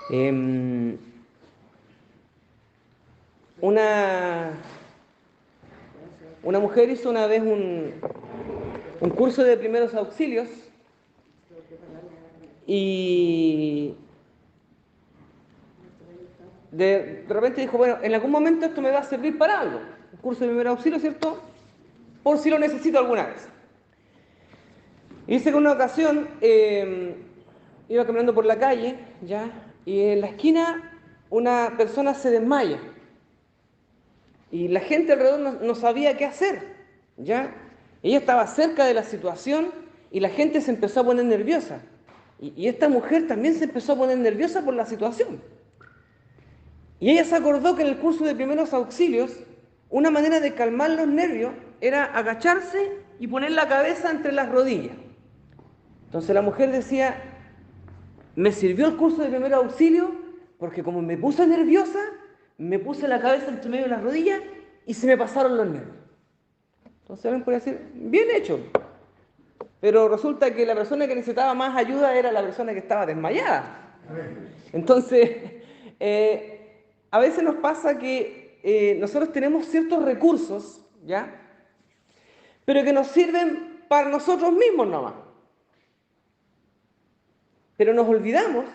Em, una, una mujer hizo una vez un curso de primeros auxilios y de repente dijo, bueno, en algún momento esto me va a servir para algo. Un curso de primeros auxilios, ¿cierto? Por si lo necesito alguna vez. Y dice que en una ocasión iba caminando por la calle, ¿ya? Y en la esquina una persona se desmaya. Y la gente alrededor no sabía qué hacer, ¿ya? Ella estaba cerca de la situación y la gente se empezó a poner nerviosa. Y esta mujer también se empezó a poner nerviosa por la situación. Y ella se acordó que en el curso de primeros auxilios, una manera de calmar los nervios era agacharse y poner la cabeza entre las rodillas. Entonces la mujer decía, me sirvió el curso de primer auxilio porque como me puse nerviosa, me puse la cabeza entre medio de las rodillas y se me pasaron los nervios. Entonces alguien puede decir, bien hecho. Pero resulta que la persona que necesitaba más ayuda era la persona que estaba desmayada. Entonces, a veces nos pasa que nosotros tenemos ciertos recursos, ¿ya? Pero que nos sirven para nosotros mismos nomás. Pero nos olvidamos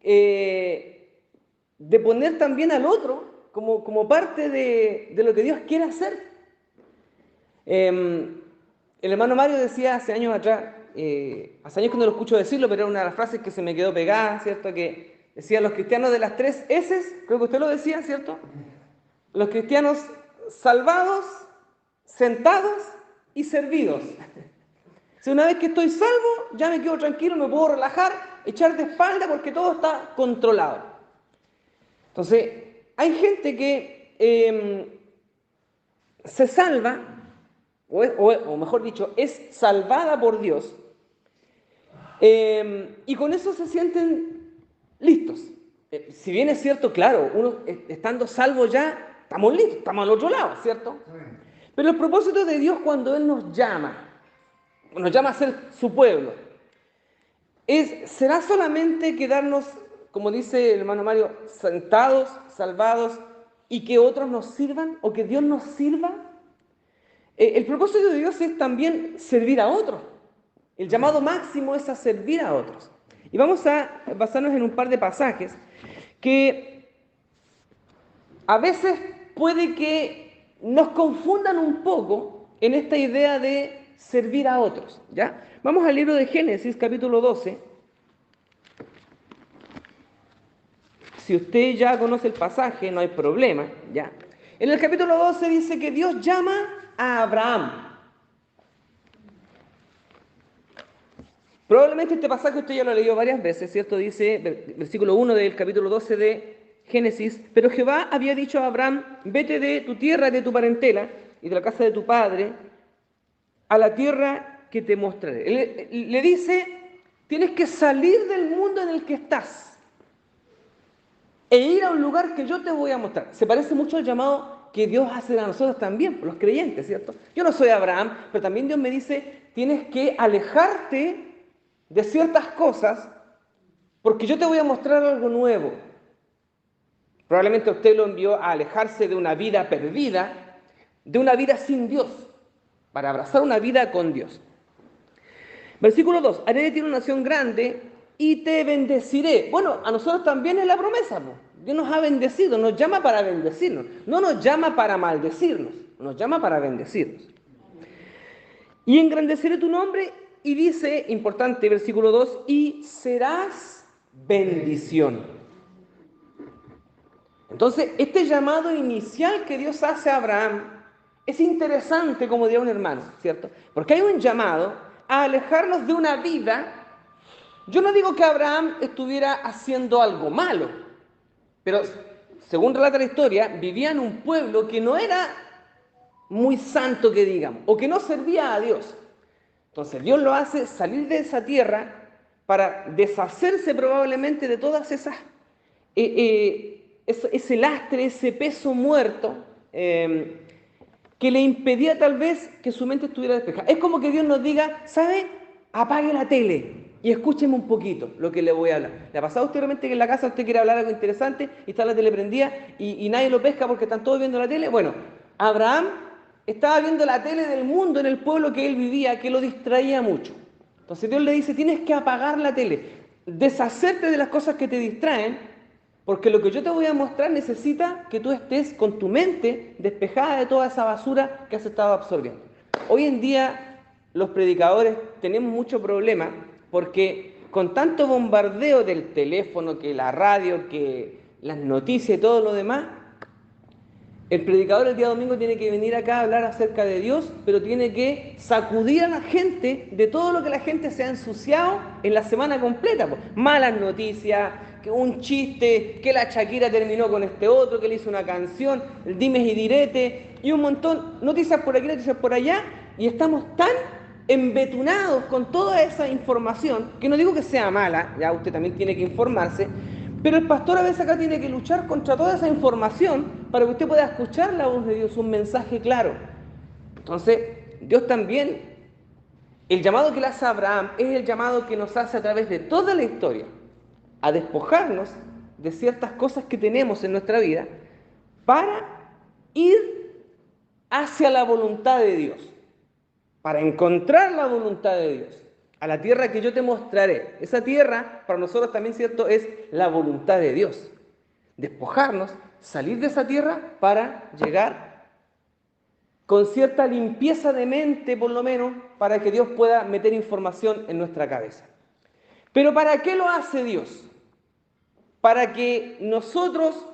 de poner también al otro como parte de lo que Dios quiere hacer. El hermano Mario decía hace años atrás, hace años que no lo escucho decirlo, pero era una de las frases que se me quedó pegada, ¿cierto? Que decía, los cristianos de las 3 S, creo que usted lo decía, ¿cierto? Los cristianos salvados, sentados y servidos. Si una vez que estoy salvo, ya me quedo tranquilo, me puedo relajar, echar de espalda porque todo está controlado. Entonces, hay gente que se salva, o mejor dicho, es salvada por Dios, y con eso se sienten listos. Si bien es cierto, claro, uno estando salvo ya, estamos listos, estamos al otro lado, ¿cierto? Pero el propósito de Dios cuando Él nos llama a ser su pueblo, ¿será solamente quedarnos, como dice el hermano Mario, sentados, salvados, y que otros nos sirvan, o que Dios nos sirva? El propósito de Dios es también servir a otros. El llamado máximo es a servir a otros. Y vamos a basarnos en un par de pasajes que a veces puede que nos confundan un poco en esta idea de servir a otros, ¿ya? Vamos al libro de Génesis, capítulo 12. Si usted ya conoce el pasaje, no hay problema, ¿ya? En el capítulo 12 dice que Dios llama a Abraham. Probablemente este pasaje usted ya lo ha leído varias veces, ¿cierto? Dice, versículo 1 del capítulo 12 de Génesis, pero Jehová había dicho a Abraham, vete de tu tierra, de tu parentela y de la casa de tu padre, a la tierra que te mostraré. Le dice, tienes que salir del mundo en el que estás e ir a un lugar que yo te voy a mostrar. Se parece mucho al llamado que Dios hace a nosotros también, los creyentes, ¿cierto? Yo no soy Abraham, pero también Dios me dice, tienes que alejarte de ciertas cosas porque yo te voy a mostrar algo nuevo. Probablemente usted lo envió a alejarse de una vida perdida, de una vida sin Dios, para abrazar una vida con Dios. Versículo 2, haré de ti una nación grande y te bendeciré. Bueno, a nosotros también es la promesa, ¿no? Dios nos ha bendecido, nos llama para bendecirnos, no nos llama para maldecirnos, nos llama para bendecirnos. Y engrandeceré tu nombre, y dice, importante, versículo 2, y serás bendición. Entonces, este llamado inicial que Dios hace a Abraham es interesante, como diría un hermano, ¿cierto? Porque hay un llamado a alejarnos de una vida. Yo no digo que Abraham estuviera haciendo algo malo, pero según relata la historia, vivía en un pueblo que no era muy santo, que digamos, o que no servía a Dios. Entonces Dios lo hace salir de esa tierra para deshacerse probablemente de todas esas, ese lastre, ese peso muerto que le impedía tal vez que su mente estuviera despejada. Es como que Dios nos diga, ¿sabe? Apague la tele y escúcheme un poquito lo que le voy a hablar. ¿Le ha pasado a usted realmente que en la casa usted quiere hablar algo interesante y está la tele prendida y nadie lo pesca porque están todos viendo la tele? Bueno, Abraham estaba viendo la tele del mundo en el pueblo que él vivía, que lo distraía mucho. Entonces Dios le dice, tienes que apagar la tele, deshacerte de las cosas que te distraen, porque lo que yo te voy a mostrar necesita que tú estés con tu mente despejada de toda esa basura que has estado absorbiendo. Hoy en día los predicadores tenemos mucho problema porque con tanto bombardeo del teléfono, que la radio, que las noticias y todo lo demás, el predicador el día domingo tiene que venir acá a hablar acerca de Dios, pero tiene que sacudir a la gente de todo lo que la gente se ha ensuciado en la semana completa. Pues. Malas noticias, que un chiste, que la Shakira terminó con este otro, que le hizo una canción, el dimes y direte, y un montón, noticias por aquí, noticias por allá, y estamos tan embetunados con toda esa información, que no digo que sea mala, ya usted también tiene que informarse, pero el pastor a veces acá tiene que luchar contra toda esa información para que usted pueda escuchar la voz de Dios, un mensaje claro. Entonces, Dios también, el llamado que le hace a Abraham es el llamado que nos hace a través de toda la historia, a despojarnos de ciertas cosas que tenemos en nuestra vida para ir hacia la voluntad de Dios, para encontrar la voluntad de Dios. A la tierra que yo te mostraré. Esa tierra, para nosotros también, ¿cierto?, es la voluntad de Dios. Despojarnos, salir de esa tierra para llegar con cierta limpieza de mente, por lo menos, para que Dios pueda meter información en nuestra cabeza. Pero ¿para qué lo hace Dios? Para que nosotros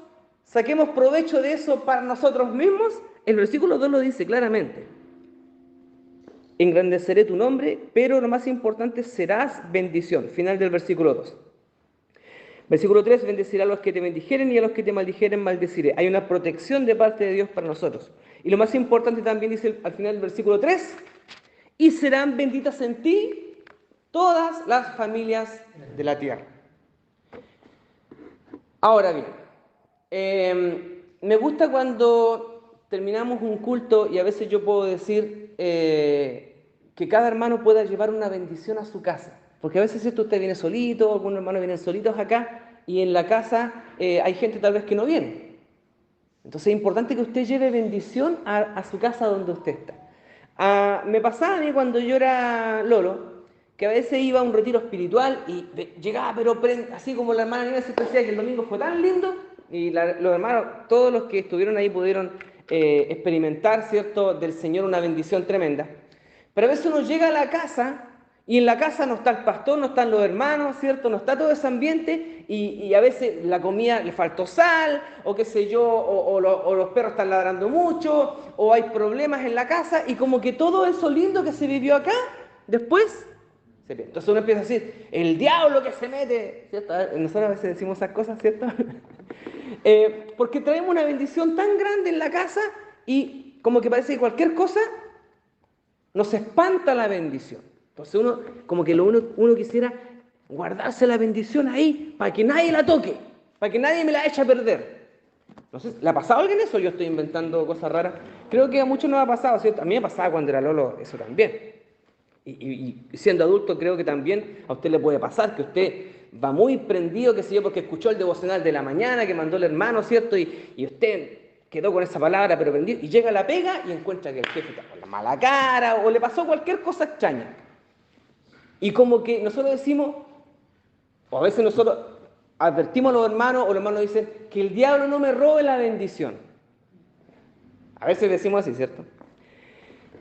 saquemos provecho de eso para nosotros mismos. El versículo 2 lo dice claramente. Engrandeceré tu nombre, pero lo más importante, serás bendición. Final del versículo 2. Versículo 3, bendeciré a los que te bendijeren y a los que te maldijeren maldeciré. Hay una protección de parte de Dios para nosotros. Y lo más importante también dice al final del versículo 3, y serán benditas en ti todas las familias de la tierra. Ahora bien, me gusta cuando terminamos un culto y a veces yo puedo decir que cada hermano pueda llevar una bendición a su casa. Porque a veces esto usted viene solito, algunos hermanos vienen solitos acá y en la casa hay gente tal vez que no viene. Entonces es importante que usted lleve bendición a su casa donde usted está. Me pasaba a mí cuando yo era lolo, que a veces iba a un retiro espiritual y llegaba, pero así como la hermana Inés decía que el domingo fue tan lindo, y los hermanos, todos los que estuvieron ahí pudieron experimentar, ¿cierto?, del Señor una bendición tremenda. Pero a veces uno llega a la casa y en la casa no está el pastor, no están los hermanos, ¿cierto? No está todo ese ambiente y a veces la comida le faltó sal, o qué sé yo, o los perros están ladrando mucho, o hay problemas en la casa y como que todo eso lindo que se vivió acá, después se pierde. Entonces uno empieza a decir, el diablo que se mete, ¿cierto? Nosotros a veces decimos esas cosas, ¿cierto? Porque traemos una bendición tan grande en la casa y como que parece que cualquier cosa nos espanta la bendición. Entonces uno, como que uno quisiera guardarse la bendición ahí para que nadie la toque, para que nadie me la eche a perder. Entonces, ¿le ha pasado a alguien eso? Yo estoy inventando cosas raras. Creo que a muchos no ha pasado, ¿cierto? A mí me pasaba cuando era lolo eso también. Y siendo adulto creo que también a usted le puede pasar, que usted va muy prendido, qué sé yo, porque escuchó el devocional de la mañana que mandó el hermano, ¿cierto? Y usted quedó con esa palabra, pero prendido, y llega a la pega y encuentra que el jefe está con la mala cara, o le pasó cualquier cosa extraña. Y como que nosotros decimos, o a veces nosotros advertimos a los hermanos, o los hermanos dicen, que el diablo no me robe la bendición. A veces decimos así, ¿cierto?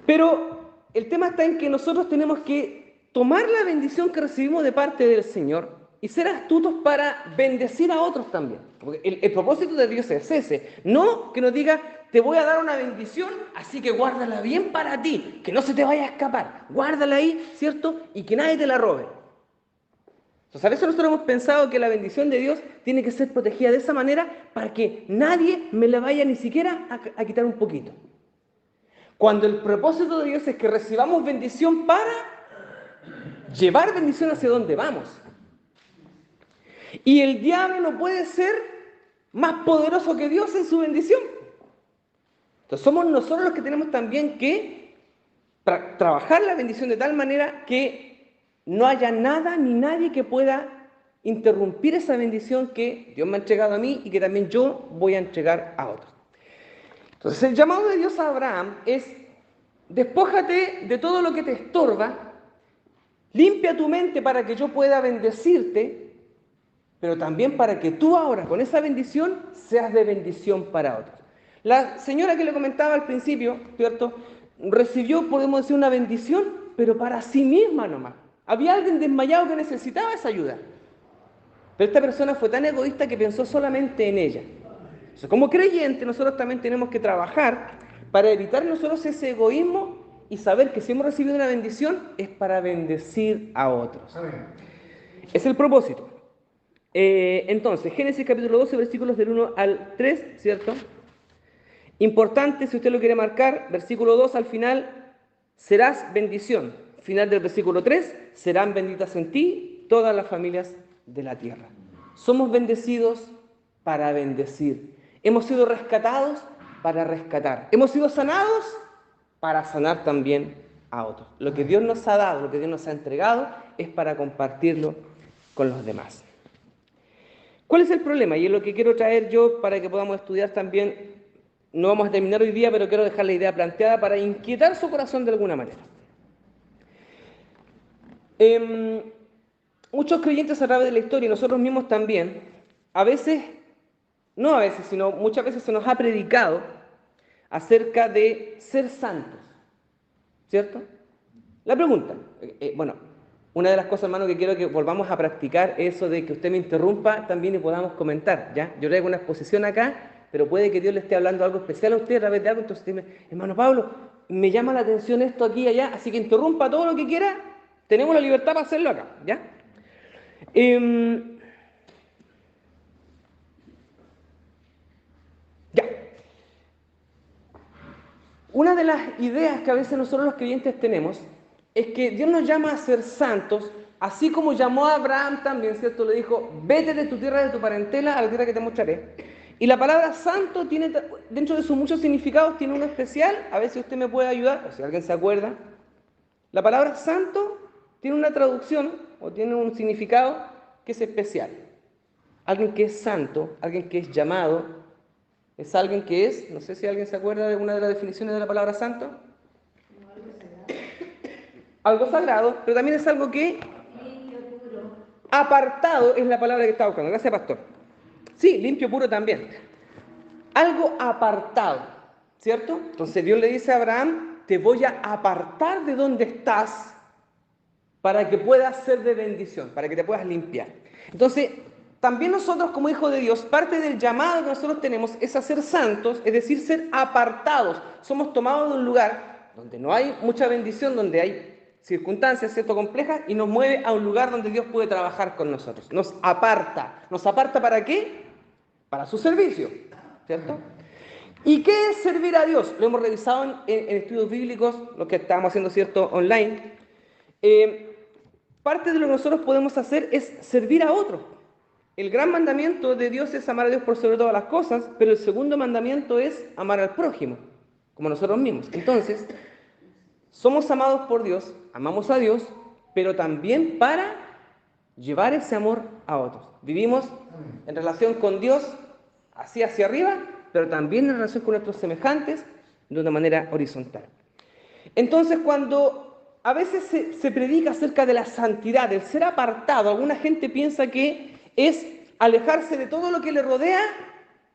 Pero el tema está en que nosotros tenemos que tomar la bendición que recibimos de parte del Señor y ser astutos para bendecir a otros también. Porque el propósito de Dios es ese. No que nos diga, te voy a dar una bendición, así que guárdala bien para ti, que no se te vaya a escapar. Guárdala ahí, ¿cierto? Y que nadie te la robe. Entonces a veces nosotros hemos pensado que la bendición de Dios tiene que ser protegida de esa manera para que nadie me la vaya ni siquiera a quitar un poquito. Cuando el propósito de Dios es que recibamos bendición para llevar bendición hacia donde vamos. Y el diablo no puede ser más poderoso que Dios en su bendición. Entonces somos nosotros los que tenemos también que trabajar la bendición de tal manera que no haya nada ni nadie que pueda interrumpir esa bendición que Dios me ha entregado a mí y que también yo voy a entregar a otros. Entonces el llamado de Dios a Abraham es: despójate de todo lo que te estorba, limpia tu mente para que yo pueda bendecirte, pero también para que tú ahora con esa bendición seas de bendición para otros. La señora que le comentaba al principio, ¿cierto?, recibió, podemos decir, una bendición, pero para sí misma nomás. Había alguien desmayado que necesitaba esa ayuda, pero esta persona fue tan egoísta que pensó solamente en ella. Entonces, como creyentes, nosotros también tenemos que trabajar para evitar nosotros ese egoísmo y saber que si hemos recibido una bendición es para bendecir a otros. Es el propósito. Entonces, Génesis capítulo 12, versículos del 1 al 3, ¿cierto? Importante, si usted lo quiere marcar, versículo 2 al final: serás bendición. Final del versículo 3: serán benditas en ti todas las familias de la tierra. Somos bendecidos para bendecir. Hemos sido rescatados para rescatar. Hemos sido sanados para sanar también a otros. Lo que Dios nos ha dado, lo que Dios nos ha entregado, es para compartirlo con los demás. ¿Cuál es el problema? Y es lo que quiero traer yo para que podamos estudiar también. No vamos a terminar hoy día, pero quiero dejar la idea planteada para inquietar su corazón de alguna manera. Muchos creyentes a través de la historia, y nosotros mismos también, a veces, no a veces, sino muchas veces se nos ha predicado acerca de ser santos, ¿cierto? La pregunta, bueno, una de las cosas, hermano, que quiero que volvamos a practicar es eso de que usted me interrumpa también y podamos comentar, ¿ya? Yo traigo una exposición acá, pero puede que Dios le esté hablando algo especial a usted a través de algo, entonces usted hermano Pablo, me llama la atención esto aquí y allá, así que interrumpa todo lo que quiera, tenemos la libertad para hacerlo acá, ¿ya? Ya. Una de las ideas que a veces nosotros los creyentes tenemos es que Dios nos llama a ser santos, así como llamó a Abraham también, ¿cierto? Le dijo: vete de tu tierra, de tu parentela, a la tierra que te mostraré. Y la palabra santo tiene, dentro de sus muchos significados, tiene uno especial. A ver si usted me puede ayudar, o si alguien se acuerda. La palabra santo tiene una traducción, o tiene un significado que es especial. Alguien que es santo, alguien que es llamado, es alguien que es, no sé si alguien se acuerda de una de las definiciones de la palabra santo. Algo sagrado, pero también es algo que apartado es la palabra que estaba buscando. Gracias, pastor. Sí, limpio, puro también. Algo apartado, ¿cierto? Entonces Dios le dice a Abraham: te voy a apartar de donde estás para que puedas ser de bendición, para que te puedas limpiar. Entonces, también nosotros como hijos de Dios, parte del llamado que nosotros tenemos es a ser santos, es decir, ser apartados. Somos tomados de un lugar donde no hay mucha bendición, donde hay circunstancias, ¿cierto?, complejas, y nos mueve a un lugar donde Dios puede trabajar con nosotros. Nos aparta. ¿Nos aparta para qué? Para su servicio, ¿cierto? ¿Y qué es servir a Dios? Lo hemos revisado en estudios bíblicos, lo que estábamos haciendo, ¿cierto?, online. Parte de lo que nosotros podemos hacer es servir a otros. El gran mandamiento de Dios es amar a Dios por sobre todas las cosas, pero el segundo mandamiento es amar al prójimo, como nosotros mismos. Entonces, somos amados por Dios, amamos a Dios, pero también para llevar ese amor a otros. Vivimos en relación con Dios, así hacia arriba, pero también en relación con nuestros semejantes, de una manera horizontal. Entonces, cuando a veces se predica acerca de la santidad, del ser apartado, alguna gente piensa que es alejarse de todo lo que le rodea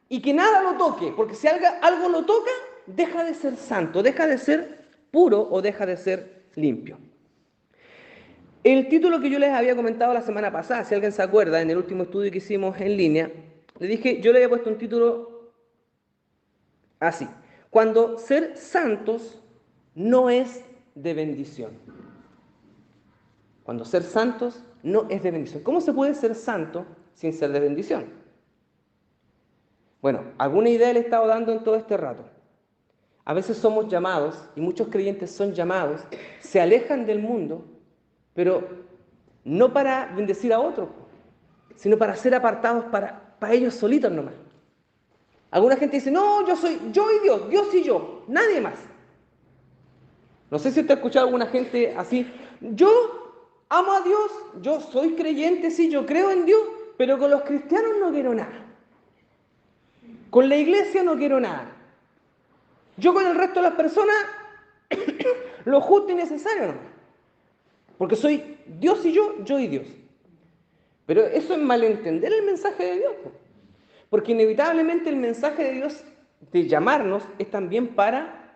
y que nada lo toque, porque si algo lo toca, deja de ser santo, deja de ser puro o deja de ser limpio. El título que yo les había comentado la semana pasada, si alguien se acuerda, en el último estudio que hicimos en línea, le dije, yo le había puesto un título así: cuando ser santos no es de bendición. Cuando ser santos no es de bendición. ¿Cómo se puede ser santo sin ser de bendición? Bueno, alguna idea le he estado dando en todo este rato. A veces somos llamados, y muchos creyentes son llamados, se alejan del mundo, pero no para bendecir a otros, sino para ser apartados para ellos solitos nomás. Alguna gente dice: no, yo soy yo y Dios, Dios y yo, nadie más. No sé si usted ha escuchado a alguna gente así: yo amo a Dios, yo soy creyente, sí, yo creo en Dios, pero con los cristianos no quiero nada. Con la iglesia no quiero nada. Yo con el resto de las personas, lo justo y necesario, ¿no? Porque soy Dios y yo y Dios. Pero eso es malentender el mensaje de Dios, po. Porque inevitablemente el mensaje de Dios de llamarnos es también para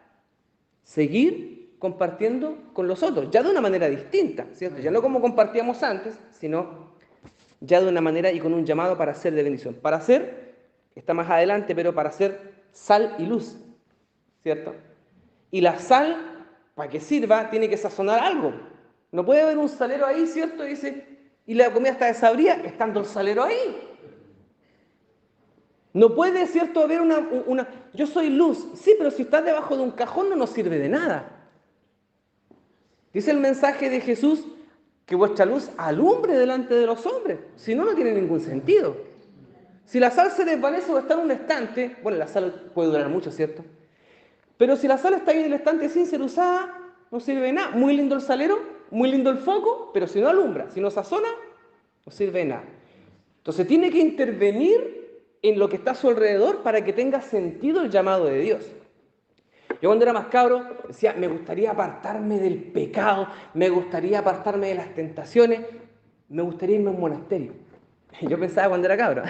seguir compartiendo con los otros, ya de una manera distinta, ¿cierto? Ya no como compartíamos antes, sino ya de una manera y con un llamado para ser de bendición. Para ser, está más adelante, pero para ser sal y luz, ¿cierto? Y la sal, para que sirva, tiene que sazonar algo. No puede haber un salero ahí, ¿cierto? Y la comida está desabrida, estando el salero ahí. No puede, ¿cierto?, haber yo soy luz. Sí, pero si estás debajo de un cajón no nos sirve de nada. Dice el mensaje de Jesús que vuestra luz alumbre delante de los hombres. Si no, no tiene ningún sentido. Si la sal se desvanece o está en un estante, bueno, la sal puede durar mucho, ¿cierto? Pero si la sal está ahí en el estante sin ser usada, no sirve de nada. Muy lindo el salero, muy lindo el foco, pero si no alumbra, si no sazona, no sirve de nada. Entonces tiene que intervenir en lo que está a su alrededor para que tenga sentido el llamado de Dios. Yo cuando era más cabro decía, me gustaría apartarme del pecado, me gustaría apartarme de las tentaciones, me gustaría irme a un monasterio. Yo pensaba cuando era cabro.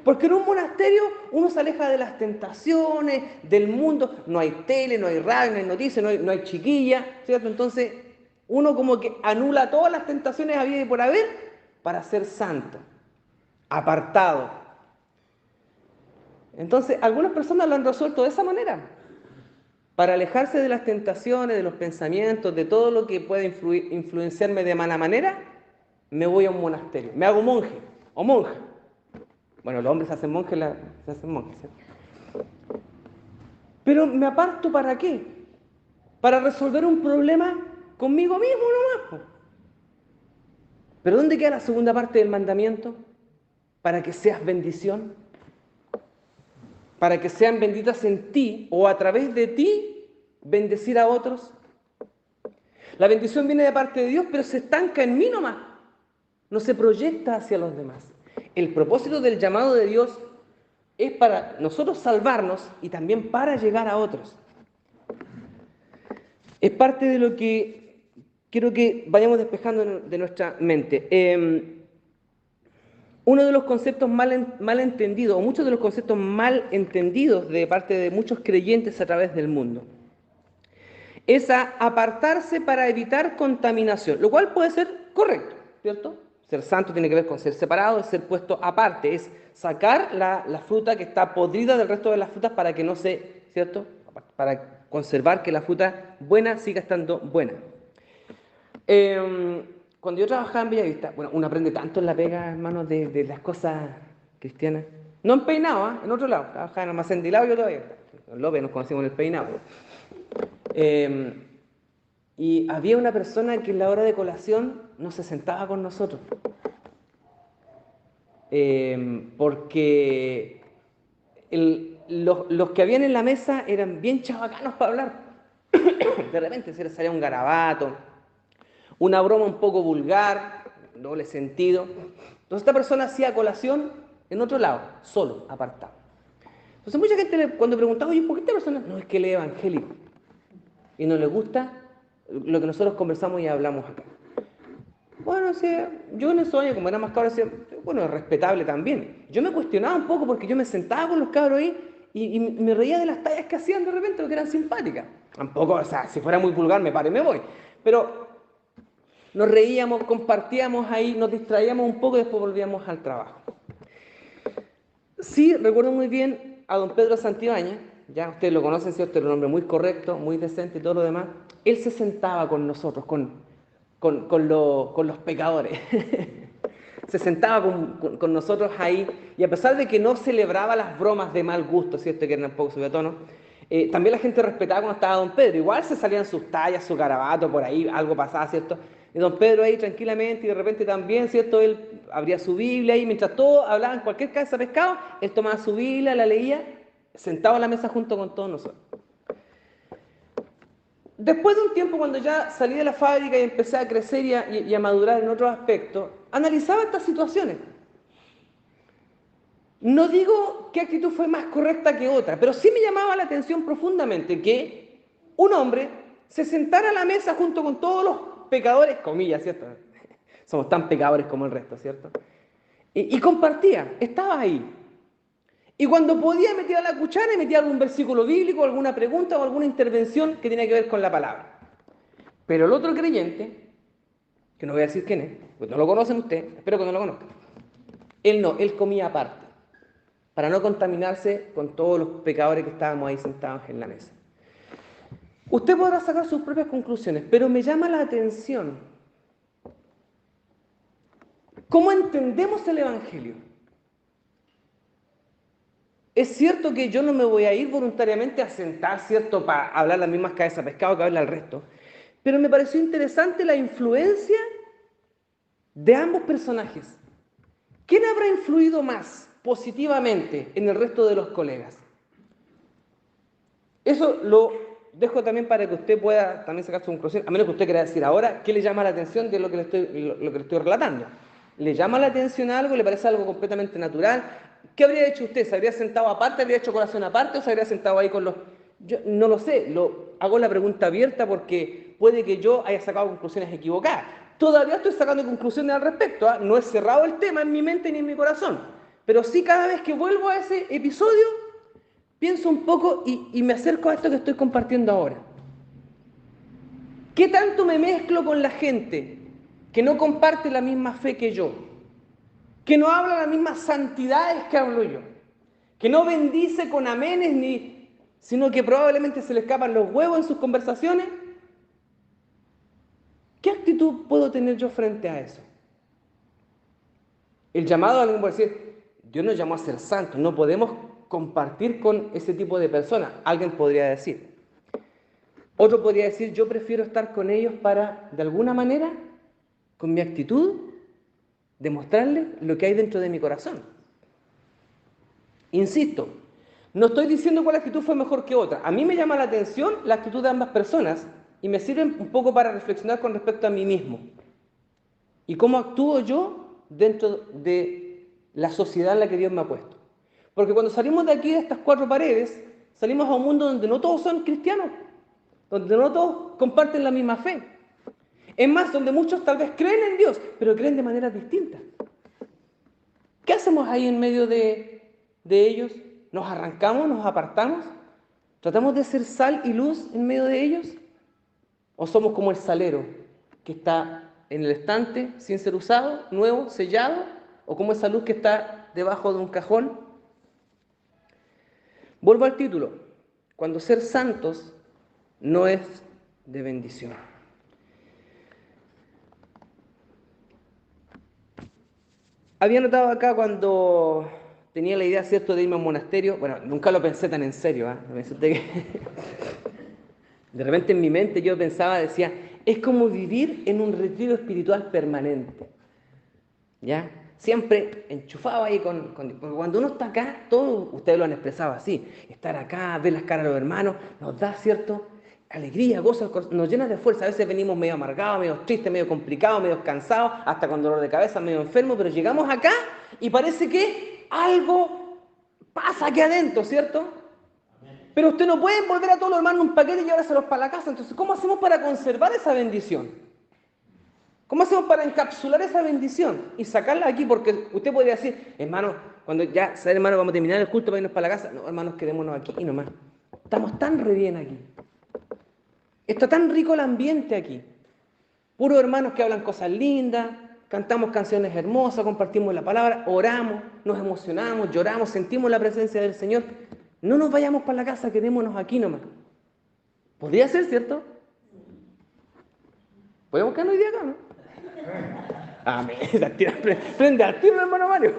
Porque en un monasterio uno se aleja de las tentaciones, del mundo, no hay tele, no hay radio, no hay noticias, no hay chiquilla, ¿cierto? Entonces uno como que anula todas las tentaciones habidas y por haber para ser santo, apartado. Entonces algunas personas lo han resuelto de esa manera. Para alejarse de las tentaciones, de los pensamientos, de todo lo que pueda influenciarme de mala manera, me voy a un monasterio, me hago monje o monja. Bueno, los hombres se hacen monjes, se hacen monjes, ¿cierto? Pero me aparto ¿para qué? Para resolver un problema conmigo mismo nomás. ¿Pero dónde queda la segunda parte del mandamiento? Para que seas bendición. Para que sean benditas en ti o a través de ti bendecir a otros. La bendición viene de parte de Dios, pero se estanca en mí nomás. No se proyecta hacia los demás. El propósito del llamado de Dios es para nosotros salvarnos y también para llegar a otros. Es parte de lo que quiero que vayamos despejando de nuestra mente. Uno de los conceptos mal entendidos, o muchos de los conceptos mal entendidos de parte de muchos creyentes a través del mundo, es apartarse para evitar contaminación, lo cual puede ser correcto, ¿cierto? Ser santo tiene que ver con ser separado, es ser puesto aparte, es sacar la fruta que está podrida del resto de las frutas para que no se, ¿cierto? Para conservar que la fruta buena siga estando buena. Cuando yo trabajaba en Bellavista, bueno, uno aprende tanto en la pega, hermano, de las cosas cristianas. No en peinado, ¿eh? En otro lado. Trabajaba en almacén de helado yo todavía. Con López nos conocimos en el peinado. Y había una persona que en la hora de colación no se sentaba con nosotros. Porque los que habían en la mesa eran bien chabacanos para hablar. De repente se les salía un garabato, una broma un poco vulgar, doble sentido. Entonces esta persona hacía colación en otro lado, solo, apartado. Entonces mucha gente cuando preguntaba, oye, ¿por qué esta persona? No, es que él es evangélico y no le gusta lo que nosotros conversamos y hablamos acá. Bueno, o sea, yo en esos años, como era más cabro, decía, bueno, es respetable también. Yo me cuestionaba un poco porque yo me sentaba con los cabros ahí y me reía de las tallas que hacían de repente, porque eran simpáticas. Tampoco, o sea, si fuera muy vulgar me paro y me voy. Pero nos reíamos, compartíamos ahí, nos distraíamos un poco y después volvíamos al trabajo. Sí, recuerdo muy bien a don Pedro Santibáñez, ya ustedes lo conocen, ¿cierto? Era un hombre muy correcto, muy decente y todo lo demás. Él se sentaba con nosotros, con los pecadores. Se sentaba con nosotros ahí y a pesar de que no celebraba las bromas de mal gusto, ¿cierto? Que eran un poco subido a tono, también la gente respetaba cuando estaba don Pedro. Igual se salían sus tallas, su garabato, por ahí algo pasaba, ¿cierto? Y don Pedro ahí tranquilamente y de repente también, ¿cierto? Él abría su Biblia y mientras todos hablaban cualquier cabeza de pescado, él tomaba su Biblia, la leía, sentado a la mesa junto con todos nosotros. después de un tiempo, cuando ya salí de la fábrica y empecé a crecer y a madurar en otros aspectos, analizaba estas situaciones. No digo qué actitud fue más correcta que otra, pero sí me llamaba la atención profundamente que un hombre se sentara a la mesa junto con todos los pecadores, comillas, ¿cierto? Somos tan pecadores como el resto, ¿cierto? Y compartía, estaba ahí. Y cuando podía metía la cuchara y metía algún versículo bíblico, alguna pregunta o alguna intervención que tenía que ver con la palabra. Pero el otro creyente, que no voy a decir quién es, pues no lo conocen ustedes, espero que no lo conozcan, él no, él comía aparte, para no contaminarse con todos los pecadores que estábamos ahí sentados en la mesa. Usted podrá sacar sus propias conclusiones, pero me llama la atención cómo entendemos el Evangelio. Es cierto que yo no me voy a ir voluntariamente a sentar, ¿cierto?, para hablar las mismas cabezas de pescado que habla el resto, pero me pareció interesante la influencia de ambos personajes. ¿Quién habrá influido más positivamente en el resto de los colegas? Eso lo dejo también para que usted pueda también sacar su conclusión, a menos que usted quiera decir ahora qué le llama la atención de lo que le estoy relatando. ¿Le llama la atención algo? ¿Le parece algo completamente natural? ¿Qué habría hecho usted? ¿Se habría sentado aparte, habría hecho corazón aparte o se habría sentado ahí con los...? Yo no lo sé, hago la pregunta abierta porque puede que yo haya sacado conclusiones equivocadas. Todavía estoy sacando conclusiones al respecto, ¿eh? No he cerrado el tema en mi mente ni en mi corazón, pero sí cada vez que vuelvo a ese episodio, pienso un poco y me acerco a esto que estoy compartiendo ahora. ¿Qué tanto me mezclo con la gente que no comparte la misma fe que yo? Que no habla las mismas santidades que hablo yo, que no bendice con amenes, sino que probablemente se le escapan los huevos en sus conversaciones. ¿Qué actitud puedo tener yo frente a eso? El llamado a alguien puede decir, Dios nos llamó a ser santos, no podemos compartir con ese tipo de personas, alguien podría decir. Otro podría decir, yo prefiero estar con ellos para, de alguna manera, con mi actitud, demostrarles lo que hay dentro de mi corazón. Insisto, no estoy diciendo cuál actitud fue mejor que otra. A mí me llama la atención la actitud de ambas personas y me sirve un poco para reflexionar con respecto a mí mismo. Y cómo actúo yo dentro de la sociedad en la que Dios me ha puesto. Porque cuando salimos de aquí, de estas cuatro paredes, salimos a un mundo donde no todos son cristianos, donde no todos comparten la misma fe. Es más, donde muchos tal vez creen en Dios, pero creen de maneras distintas. ¿Qué hacemos ahí en medio de ellos? ¿Nos arrancamos, nos apartamos? ¿Tratamos de ser sal y luz en medio de ellos? ¿O somos como el salero que está en el estante sin ser usado, nuevo, sellado? ¿O como esa luz que está debajo de un cajón? Vuelvo al título. Cuando ser santos no es de bendición. Había notado acá cuando tenía la idea, ¿cierto?, de irme a un monasterio. Bueno, nunca lo pensé tan en serio, ¿eh? De repente en mi mente yo pensaba, decía, es como vivir en un retiro espiritual permanente. ¿Ya? Siempre enchufado ahí porque cuando uno está acá, todos ustedes lo han expresado así, estar acá, ver las caras de los hermanos, nos da, ¿cierto?, alegría, gozo, nos llena de fuerza. A veces venimos medio amargados, medio tristes, medio complicados, medio cansados, hasta con dolor de cabeza, medio enfermos, pero llegamos acá y parece que algo pasa aquí adentro, ¿cierto? Pero usted no puede envolver a todos los hermanos en un paquete y llevárselos para la casa. Entonces, ¿cómo hacemos para conservar esa bendición? ¿Cómo hacemos para encapsular esa bendición y sacarla aquí? Porque usted podría decir, hermano, cuando ya, hermano, vamos a terminar el culto para irnos para la casa. No, hermanos, quedémonos aquí nomás. Estamos tan re bien aquí. Está tan rico el ambiente aquí. Puros hermanos que hablan cosas lindas, cantamos canciones hermosas, compartimos la palabra, oramos, nos emocionamos, lloramos, sentimos la presencia del Señor. No nos vayamos para la casa, quedémonos aquí nomás. Podría ser, ¿cierto? ¿Podemos quedarnos hoy día acá, no? Amén. Prende al tiro, hermano Mario.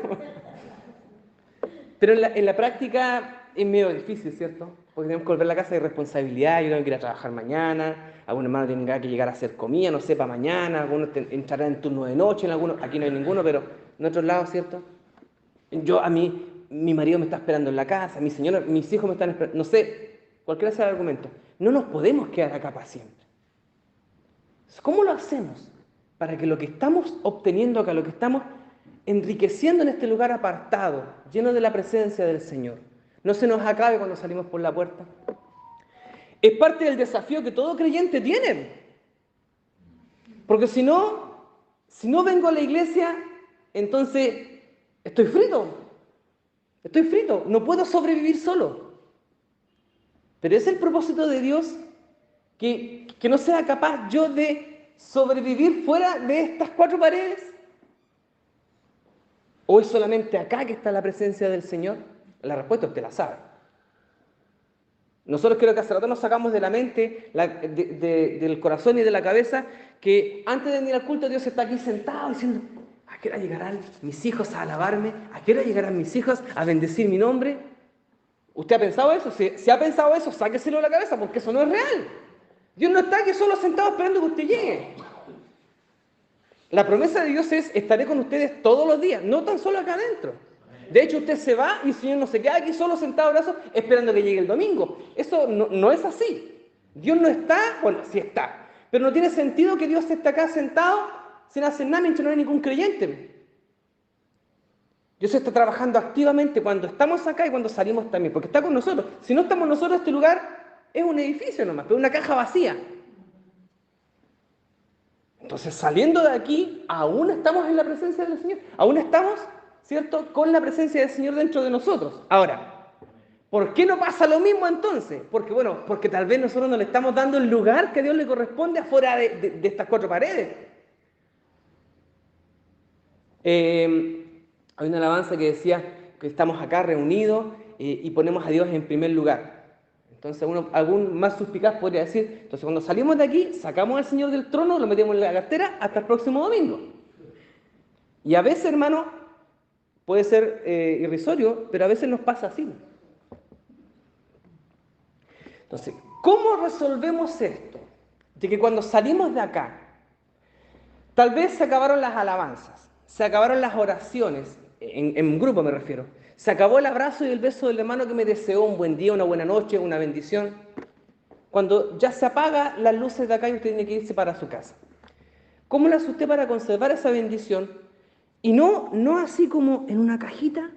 Pero en la práctica es medio difícil, ¿cierto? Porque tenemos que volver a la casa de responsabilidad, yo tengo que ir a trabajar mañana, algunos hermanos tienen que llegar a hacer comida, no sé, para mañana, algunos entrarán en turno de noche, en algunos, aquí no hay ninguno, pero en otros lados, ¿cierto? Mi marido me está esperando en la casa, mi señora, mis hijos me están esperando, no sé cualquiera sea el argumento, no nos podemos quedar acá para siempre. ¿Cómo lo hacemos para que lo que estamos obteniendo acá, lo que estamos enriqueciendo en este lugar apartado, lleno de la presencia del Señor, no se nos acabe cuando salimos por la puerta? Es parte del desafío que todo creyente tiene. Porque si no vengo a la iglesia, entonces estoy frito. Estoy frito, no puedo sobrevivir solo. Pero es el propósito de Dios que no sea capaz yo de sobrevivir fuera de estas cuatro paredes. ¿O es solamente acá que está la presencia del Señor? La respuesta usted la sabe. Nosotros creo que hace rato nos sacamos de la mente, del corazón y de la cabeza, que antes de venir al culto Dios está aquí sentado diciendo, ¿a qué hora llegarán mis hijos a alabarme? ¿A qué hora llegarán mis hijos a bendecir mi nombre? ¿Usted ha pensado eso? Si ha pensado eso, sáqueselo de la cabeza, porque eso no es real. Dios no está aquí solo sentado esperando que usted llegue. La promesa de Dios es, estaré con ustedes todos los días, no tan solo acá adentro. De hecho, usted se va y el Señor no se queda aquí solo sentado de brazos esperando que llegue el domingo. Eso no es así. Dios no está, bueno, sí está, pero no tiene sentido que Dios esté acá sentado sin hacer nada mientras no hay ningún creyente. Dios está trabajando activamente cuando estamos acá y cuando salimos también, porque está con nosotros. Si no estamos nosotros, este lugar es un edificio nomás, pero una caja vacía. Entonces, saliendo de aquí, aún estamos en la presencia del Señor. Aún estamos, ¿cierto?, con la presencia del Señor dentro de nosotros. Ahora, ¿por qué no pasa lo mismo entonces? Porque tal vez nosotros no le estamos dando el lugar que a Dios le corresponde afuera de estas cuatro paredes. Hay una alabanza que decía que estamos acá reunidos y ponemos a Dios en primer lugar. Entonces algún más suspicaz podría decir, entonces cuando salimos de aquí, sacamos al Señor del trono, lo metemos en la cartera hasta el próximo domingo. Y a veces, hermano, puede ser irrisorio, pero a veces nos pasa así. Entonces, ¿cómo resolvemos esto? De que cuando salimos de acá, tal vez se acabaron las alabanzas, se acabaron las oraciones, en grupo me refiero, se acabó el abrazo y el beso del hermano que me deseó un buen día, una buena noche, una bendición. Cuando ya se apagan las luces de acá y usted tiene que irse para su casa. ¿Cómo lo hace usted para conservar esa bendición? Y no así como en una cajita,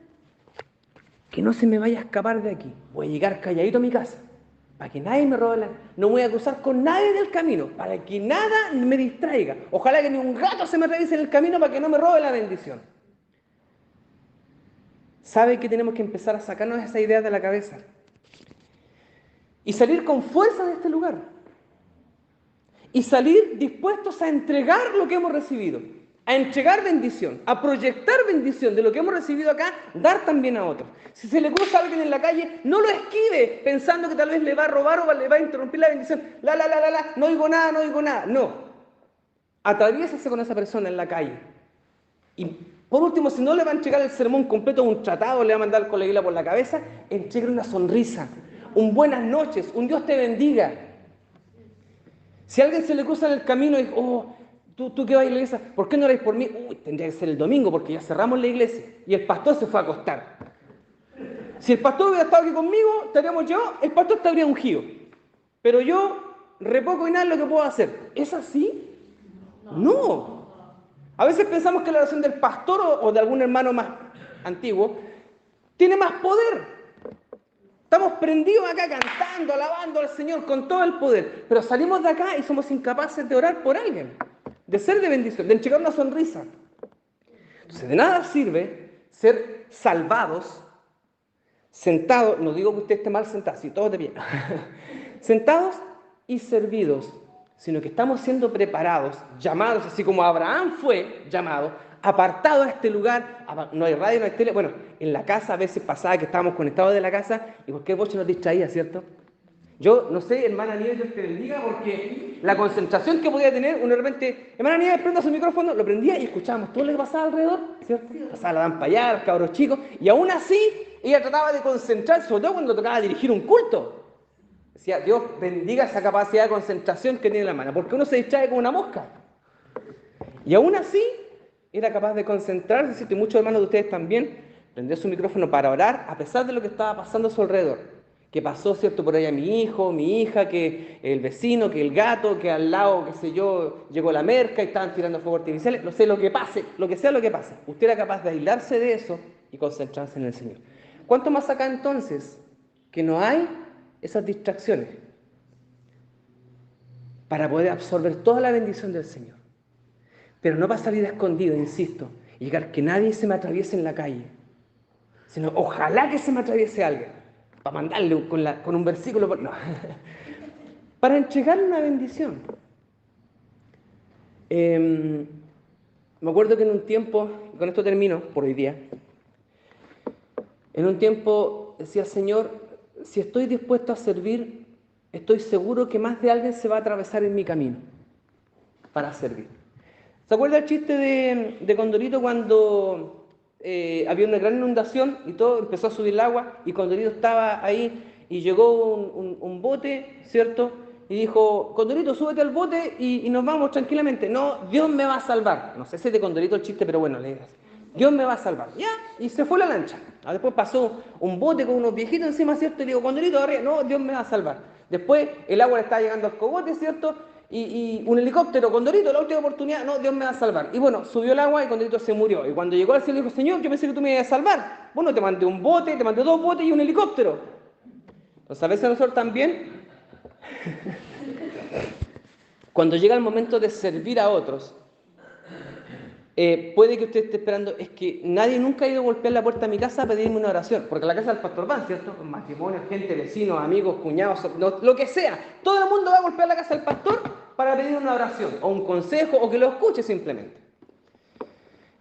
que no se me vaya a escapar de aquí. Voy a llegar calladito a mi casa, para que nadie me robe no voy a cruzar con nadie del camino, para que nada me distraiga. Ojalá que ni un gato se me revise en el camino para que no me robe la bendición. ¿Sabe que tenemos que empezar a sacarnos esa idea de la cabeza? Y salir con fuerza de este lugar. Y salir dispuestos a entregar lo que hemos recibido. A entregar bendición, a proyectar bendición de lo que hemos recibido acá, dar también a otros. Si se le cruza a alguien en la calle, no lo esquive pensando que tal vez le va a robar o le va a interrumpir la bendición. No oigo nada. No. Atraviésese con esa persona en la calle. Y por último, si no le va a entregar el sermón completo, un tratado, le va a mandar con la hila por la cabeza, entregue una sonrisa, un buenas noches, un Dios te bendiga. Si a alguien se le cruza en el camino y tú que vas a la iglesia, ¿por qué no oráis por mí? Tendría que ser el domingo porque ya cerramos la iglesia y el pastor se fue a acostar. Si el pastor hubiera estado aquí conmigo, el pastor estaría ungido. Pero yo, repoco y nada lo que puedo hacer. ¿Es así? No. A veces pensamos que la oración del pastor o de algún hermano más antiguo tiene más poder. Estamos prendidos acá cantando, alabando al Señor con todo el poder, pero salimos de acá y somos incapaces de orar por alguien, de ser de bendición, de entregar una sonrisa. Entonces, de nada sirve ser salvados, sentados, no digo que usted esté mal sentado, si todos de pie, sentados y servidos, sino que estamos siendo preparados, llamados, así como Abraham fue llamado, apartado a este lugar. No hay radio, no hay tele. Bueno, en la casa a veces pasaba que estábamos conectados de la casa y cualquier boche nos distraía, ¿cierto? Yo no sé, hermana Nieves, Dios te bendiga, porque la concentración que podía tener, uno de repente, hermana Nieves, prenda su micrófono, lo prendía y escuchábamos todo lo que pasaba alrededor, ¿cierto? Pasaba la dan para allá, los cabros chicos, y aún así ella trataba de concentrarse, sobre todo cuando tocaba dirigir un culto. Decía, Dios bendiga esa capacidad de concentración que tiene la hermana, porque uno se distrae como una mosca. Y aún así, era capaz de concentrarse, ¿cierto? Y muchos hermanos de ustedes también, prendía su micrófono para orar, a pesar de lo que estaba pasando a su alrededor. que pasó, ¿cierto?, por ahí a mi hijo, mi hija, que el vecino, que el gato, que al lado, qué sé yo, llegó la merca y estaban tirando fuegos artificiales, no sé, lo que pase, lo que sea lo que pase. Usted era capaz de aislarse de eso y concentrarse en el Señor. ¿Cuánto más acá entonces que no hay esas distracciones para poder absorber toda la bendición del Señor? Pero no para salir escondido, insisto, y llegar que nadie se me atraviese en la calle, sino ojalá que se me atraviese alguien, para mandarle con un versículo, no, para entregarle una bendición. Me acuerdo que en un tiempo, con esto termino por hoy día, en un tiempo decía, Señor, si estoy dispuesto a servir, estoy seguro que más de alguien se va a atravesar en mi camino para servir. ¿Se acuerda el chiste de Condorito cuando había una gran inundación y todo empezó a subir el agua y Condorito estaba ahí y llegó un bote, ¿cierto? Y dijo, Condorito, súbete al bote y nos vamos tranquilamente. No, Dios me va a salvar. No sé si es de Condorito el chiste, pero bueno, le digas. Dios me va a salvar. Ya, y se fue la lancha. Después pasó un bote con unos viejitos encima, ¿cierto? Y le digo, Condorito, arriba. No, Dios me va a salvar. Después el agua le estaba llegando al cogote, ¿cierto? Y un helicóptero, Condorito, la última oportunidad, no, Dios me va a salvar. Y bueno, subió el agua y Condorito se murió. Y cuando llegó al cielo dijo, Señor, yo pensé que tú me ibas a salvar. Bueno, te mandé un bote, te mandé 2 botes y un helicóptero. Entonces a veces nosotros también, cuando llega el momento de servir a otros, puede que usted esté esperando, es que nadie nunca ha ido a golpear la puerta a mi casa a pedirme una oración, porque a la casa del pastor van, ¿cierto? Con matrimonio, gente, vecinos, amigos, cuñados, lo que sea. Todo el mundo va a golpear la casa del pastor para pedir una oración, o un consejo, o que lo escuche simplemente.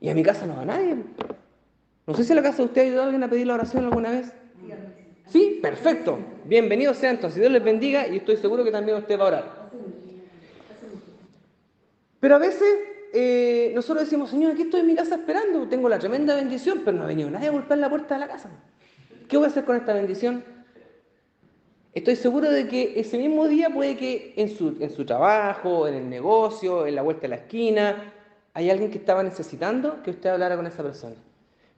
Y a mi casa no va nadie. No sé si a la casa de usted ha ido alguien a pedir la oración alguna vez. Sí, perfecto. Bienvenido sea entonces. Dios les bendiga y estoy seguro que también usted va a orar. Pero a veces nosotros decimos, Señor, aquí estoy en mi casa esperando, tengo la tremenda bendición, pero no ha venido nadie a golpear la puerta de la casa. ¿Qué voy a hacer con esta bendición? Estoy seguro de que ese mismo día puede que en su trabajo, en el negocio, en la vuelta de la esquina, hay alguien que estaba necesitando que usted hablara con esa persona.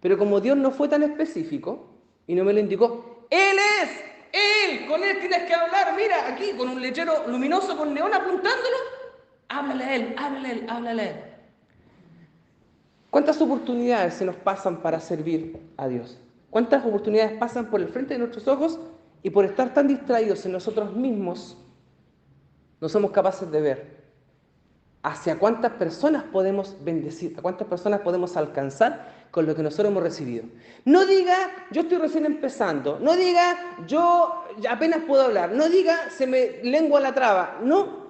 Pero como Dios no fue tan específico y no me lo indicó, Él es, Él, con Él tienes que hablar, mira, aquí con un lechero luminoso con neón apuntándolo, háblale a Él, háblale a Él, háblale a Él. ¿Cuántas oportunidades se nos pasan para servir a Dios? ¿Cuántas oportunidades pasan por el frente de nuestros ojos y por estar tan distraídos en nosotros mismos no somos capaces de ver hacia cuántas personas podemos bendecir, a cuántas personas podemos alcanzar con lo que nosotros hemos recibido? No diga, yo estoy recién empezando, no diga, yo apenas puedo hablar, no diga, se me lengua la traba, no.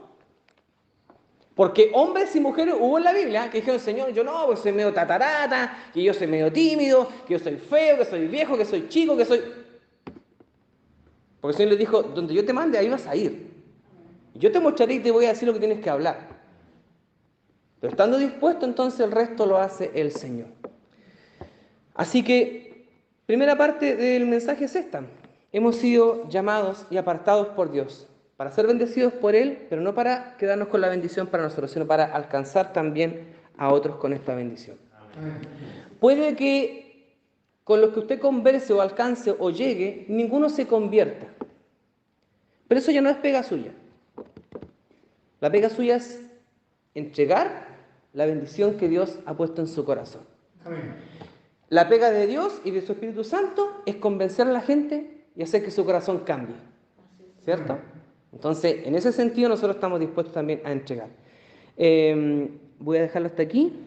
Porque hombres y mujeres hubo en la Biblia que dijeron, Señor, yo no, pues soy medio tatarata, que yo soy medio tímido, que yo soy feo, que soy viejo, que soy chico, que soy... Porque el Señor les dijo, donde yo te mande, ahí vas a ir. Yo te mostraré y te voy a decir lo que tienes que hablar. Pero estando dispuesto, entonces el resto lo hace el Señor. Así que, primera parte del mensaje es esta. Hemos sido llamados y apartados por Dios para ser bendecidos por Él, pero no para quedarnos con la bendición para nosotros, sino para alcanzar también a otros con esta bendición. Puede que con los que usted converse o alcance o llegue, ninguno se convierta. Pero eso ya no es pega suya. La pega suya es entregar la bendición que Dios ha puesto en su corazón. Amén. La pega de Dios y de su Espíritu Santo es convencer a la gente y hacer que su corazón cambie. ¿Cierto? Entonces, en ese sentido nosotros estamos dispuestos también a entregar. Voy a dejarlo hasta aquí.